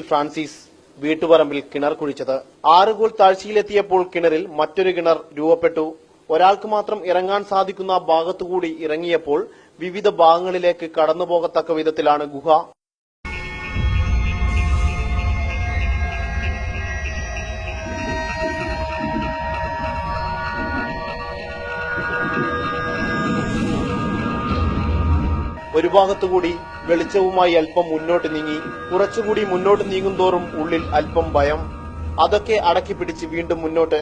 Francis വീട്ടുപറമ്പിൽ കിണർ കുഴിച്ചത്. 6 goal താഴ്ചയിലെത്തിയപ്പോൾ കിണറിൽ മറ്റൊരു കിണർ രൂപപ്പെട്ടു. ഒരാൾക്ക് മാത്രം ഇറങ്ങാൻ സാധിക്കുന്ന ഭാഗത്തുകൂടി ഇറങ്ങിയപ്പോൾ വിവിധ ഭാഗങ്ങളിലേക്ക് കടന്നുപോകത്തക്ക വിധത്തിലാണ് ഗുഹ. ഒരു ഭാഗത്തുകൂടി വെളിച്ചവുമായി അല്പം മുന്നോട്ട് നീങ്ങി. കുറച്ചുകൂടി മുന്നോട്ട് നീങ്ങുന്തോറും ഉള്ളിൽ അല്പം ഭയം. അതൊക്കെ അടക്കി പിടിച്ച് വീണ്ടും മുന്നോട്ട്.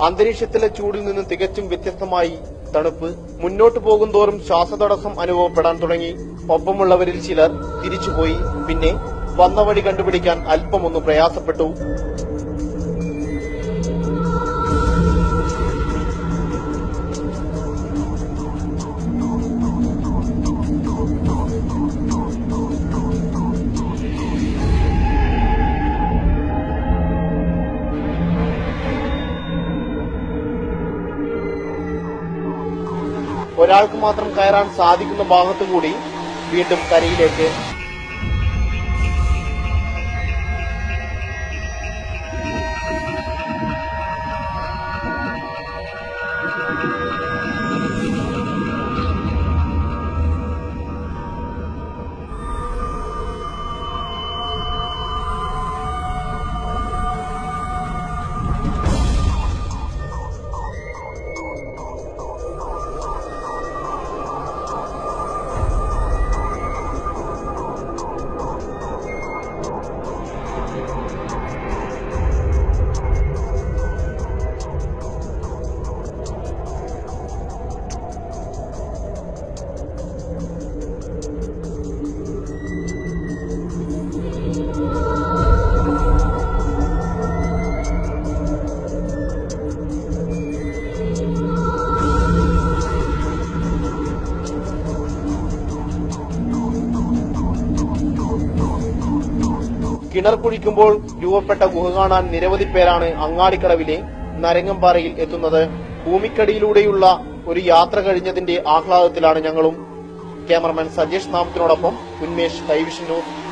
അന്തരീക്ഷത്തിലെ ചൂടിൽ നിന്ന് തികച്ചും വ്യത്യസ്തമായി തണുപ്പ്. മുന്നോട്ടു പോകുന്തോറും ശ്വാസതടസ്സം അനുഭവപ്പെടാൻ തുടങ്ങി. ഒപ്പമുള്ളവരിൽ ചിലർ തിരിച്ചുപോയി. പിന്നെ വന്ന വഴി കണ്ടുപിടിക്കാൻ അല്പമൊന്ന് പ്രയാസപ്പെട്ടു. ഒരാൾക്ക് മാത്രം കയറാൻ സാധിക്കുന്ന ഭാഗത്തുകൂടി വീണ്ടും കരയിലേക്ക്. കിണർ കുഴിക്കുമ്പോൾ രൂപപ്പെട്ട ഗുഹ കാണാൻ നിരവധി പേരാണ് അങ്ങാടിക്കടവിലെ നരങ്ങമ്പാറയിൽ എത്തുന്നത്. ഭൂമിക്കടിയിലൂടെയുള്ള ഒരു യാത്ര കഴിഞ്ഞതിന്റെ ആഹ്ലാദത്തിലാണ് ഞങ്ങളും. ക്യാമറമാൻ സജേഷ് നാമത്തിനോടൊപ്പം ഉന്മേഷ്, കൈവിഷൻ ന്യൂസ്.